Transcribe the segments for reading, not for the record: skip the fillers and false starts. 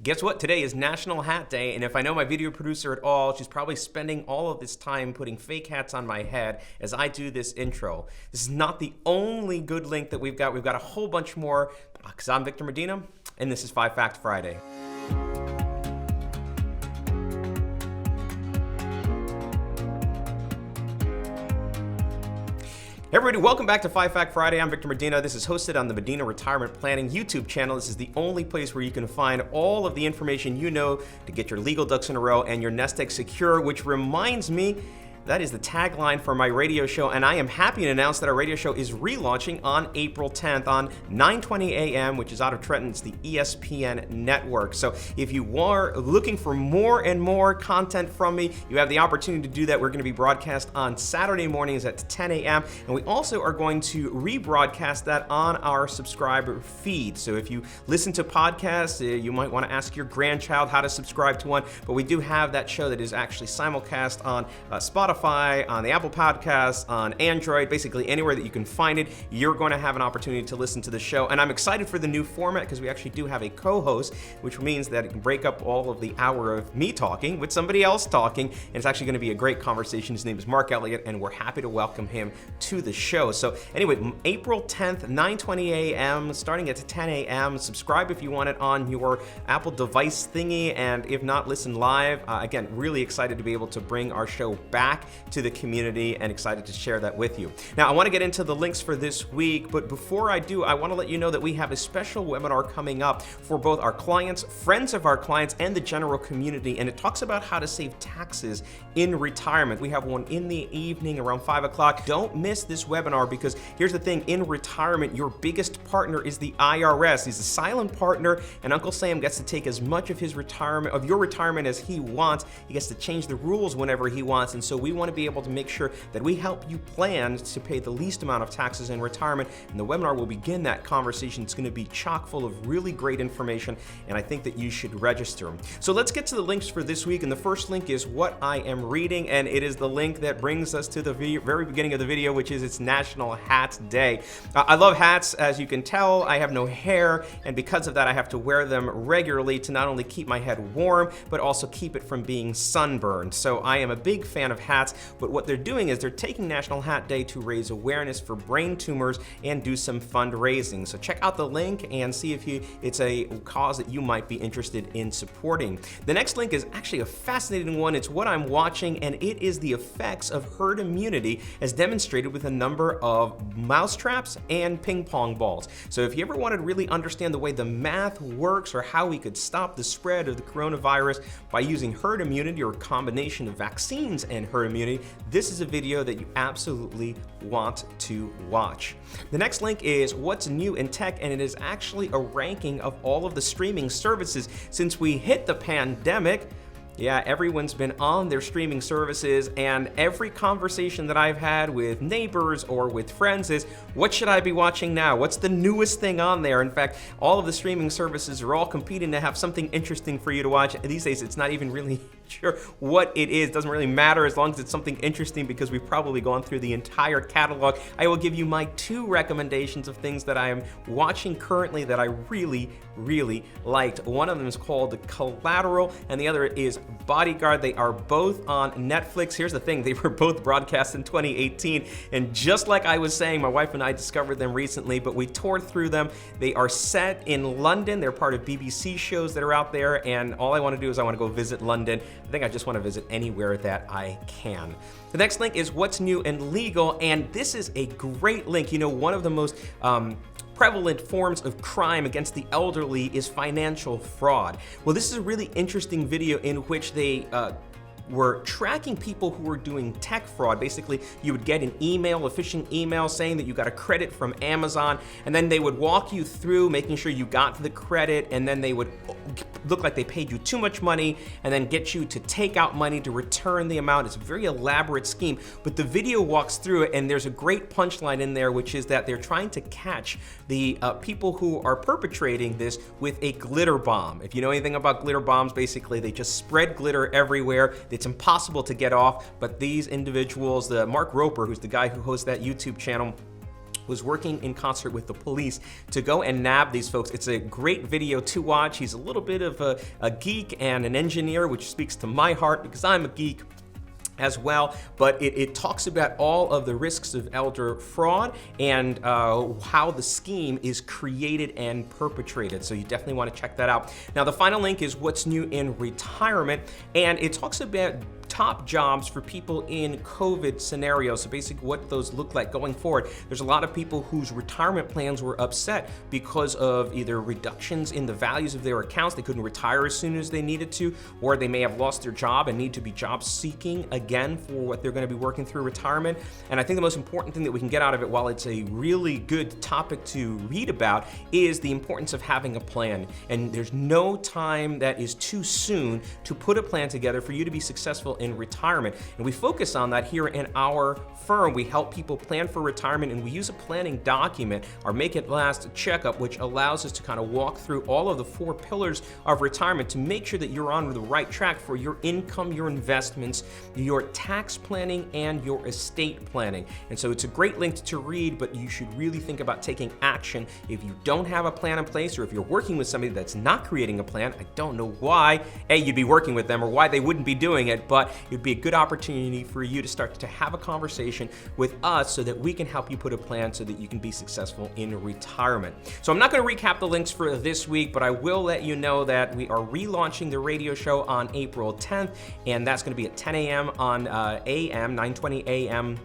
Guess what? Today is National Hat Day, and if I know my video producer at all, she's probably spending all of this time putting fake hats on my head as I do this intro. This is not the only good link that we've got. We've got a whole bunch more, because I'm Victor Medina, and this is 5 Fact Friday. Hey everybody, welcome back to 5 Fact Friday. I'm Victor Medina. This is hosted on the Medina Retirement Planning YouTube channel. This is the only place where you can find all of the information you know to get your legal ducks in a row and your nest egg secure, which reminds me, that is the tagline for my radio show, and I am happy to announce that our radio show is relaunching on April 10th on 9:20 a.m., which is out of Trenton. It's the ESPN network. So if you are looking for more and more content from me, you have the opportunity to do that. We're going to be broadcast on Saturday mornings at 10 a.m., and we also are going to rebroadcast that on our subscriber feed. So if you listen to podcasts, you might want to ask your grandchild how to subscribe to one, but we do have that show that is actually simulcast on Spotify, on the Apple Podcasts, on Android, basically anywhere that you can find it. You're going to have an opportunity to listen to the show. And I'm excited for the new format because we actually do have a co-host, which means that it can break up all of the hour of me talking with somebody else talking. And it's actually going to be a great conversation. His name is Mark Elliott, and we're happy to welcome him to the show. So anyway, April 10th, 9:20 a.m., starting at 10 a.m. Subscribe if you want it on your Apple device thingy. And if not, listen live. Again, really excited to be able to bring our show back to the community and excited to share that with you. Now, I want to get into the links for this week, but before I do, I want to let you know that we have a special webinar coming up for both our clients, friends of our clients, and the general community, and it talks about how to save taxes in retirement. We have one in the evening around 5 o'clock. Don't miss this webinar because here's the thing, in retirement, your biggest partner is the IRS. He's a silent partner, and Uncle Sam gets to take as much of his retirement, of your retirement, as he wants. He gets to change the rules whenever he wants, and so we want to be able to make sure that we help you plan to pay the least amount of taxes in retirement, and the webinar will begin that conversation. It's going to be chock full of really great information, and I think that you should register. So let's get to the links for this week, and the first link is what I am reading, and it is the link that brings us to the very beginning of the video, which is it's National Hat Day. I love hats. As you can tell, I have no hair, and because of that, I have to wear them regularly to not only keep my head warm, but also keep it from being sunburned. So I am a big fan of hats, but what they're doing is they're taking National Hat Day to raise awareness for brain tumors and do some fundraising. So check out the link and see if it's a cause that you might be interested in supporting. The next link is actually a fascinating one. It's what I'm watching, and it is the effects of herd immunity as demonstrated with a number of mousetraps and ping pong balls. So if you ever wanted to really understand the way the math works or how we could stop the spread of the coronavirus by using herd immunity or a combination of vaccines and herd immunity, this is a video that you absolutely want to watch. The next link is what's new in tech, and it is actually a ranking of all of the streaming services since we hit the pandemic. Yeah, everyone's been on their streaming services, and every conversation that I've had with neighbors or with friends is, what should I be watching now? What's the newest thing on there? In fact, all of the streaming services are all competing to have something interesting for you to watch. These days, it's not even really sure what it is. It doesn't really matter as long as it's something interesting because we've probably gone through the entire catalog. I will give you my 2 recommendations of things that I am watching currently that I really liked. One of them is called Collateral, and the other is Bodyguard. They are both on Netflix. Here's the thing, they were both broadcast in 2018, and just like I was saying, my wife and I discovered them recently, but we tore through them. They are set in London. They're part of BBC shows that are out there, and all I want to do is I want to go visit London. I think I just want to visit anywhere that I can. The next link is what's new and legal, and this is a great link. You know, one of the most prevalent forms of crime against the elderly is financial fraud. Well, this is a really interesting video in which they were tracking people who were doing tech fraud. Basically, you would get an email, a phishing email saying that you got a credit from Amazon, and then they would walk you through making sure you got the credit, and then they would look like they paid you too much money and then get you to take out money to return the amount. It's a very elaborate scheme, but the video walks through it, and there's a great punchline in there, which is that they're trying to catch the people who are perpetrating this with a glitter bomb. If you know anything about glitter bombs, basically they just spread glitter everywhere. It's impossible to get off, but these individuals, the Mark Roper, who's the guy who hosts that YouTube channel, was working in concert with the police to go and nab these folks. It's a great video to watch. He's a little bit of a geek and an engineer, which speaks to my heart because I'm a geek as well, but it talks about all of the risks of elder fraud and how the scheme is created and perpetrated. So you definitely want to check that out. Now, the final link is what's new in retirement, and it talks about top jobs for people in COVID scenarios. So basically what those look like going forward. There's a lot of people whose retirement plans were upset because of either reductions in the values of their accounts. They couldn't retire as soon as they needed to, or they may have lost their job and need to be job seeking again for what they're going to be working through retirement. And I think the most important thing that we can get out of it, while it's a really good topic to read about, is the importance of having a plan. And there's no time that is too soon to put a plan together for you to be successful in retirement. And we focus on that here in our firm. We help people plan for retirement, and we use a planning document, our Make It Last checkup, which allows us to kind of walk through all of the 4 pillars of retirement to make sure that you're on the right track for your income, your investments, your tax planning, and your estate planning. And so it's a great link to read, but you should really think about taking action. If you don't have a plan in place, or if you're working with somebody that's not creating a plan, I don't know why you'd be working with them or why they wouldn't be doing it, but it'd be a good opportunity for you to start to have a conversation with us so that we can help you put a plan so that you can be successful in retirement. So I'm not going to recap the links for this week, but I will let you know that we are relaunching the radio show on April 10th, and that's going to be at 10 a.m. on AM, 920 a.m.,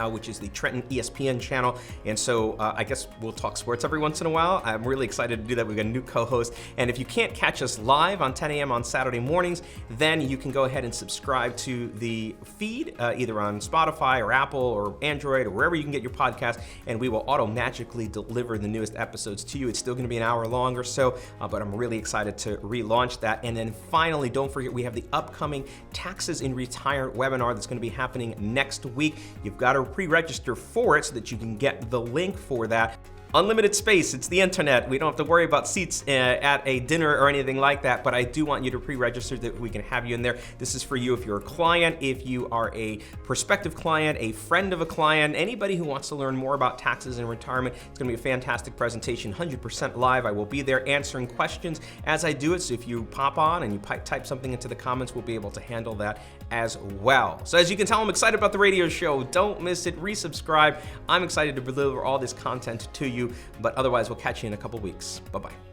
which is the Trenton ESPN channel. And so I guess we'll talk sports every once in a while. I'm really excited to do that. We've got a new co-host. And if you can't catch us live on 10 a.m. on Saturday mornings, then you can go ahead and subscribe to the feed, either on Spotify or Apple or Android or wherever you can get your podcast, and we will auto-magically deliver the newest episodes to you. It's still going to be an hour long or so, but I'm really excited to relaunch that. And then finally, don't forget, we have the upcoming Taxes in Retirement webinar that's going to be happening next week. You've got to pre-register for it so that you can get the link for that. Unlimited space, it's the internet. We don't have to worry about seats at a dinner or anything like that, but I do want you to pre-register that we can have you in there. This is for you if you're a client, if you are a prospective client, a friend of a client, anybody who wants to learn more about taxes and retirement. It's gonna be a fantastic presentation, 100% live. I will be there answering questions as I do it, so if you pop on and you type something into the comments, we'll be able to handle that as well. So as you can tell, I'm excited about the radio show. Don't miss it, resubscribe. I'm excited to deliver all this content to you, but otherwise we'll catch you in a couple weeks. Bye-bye.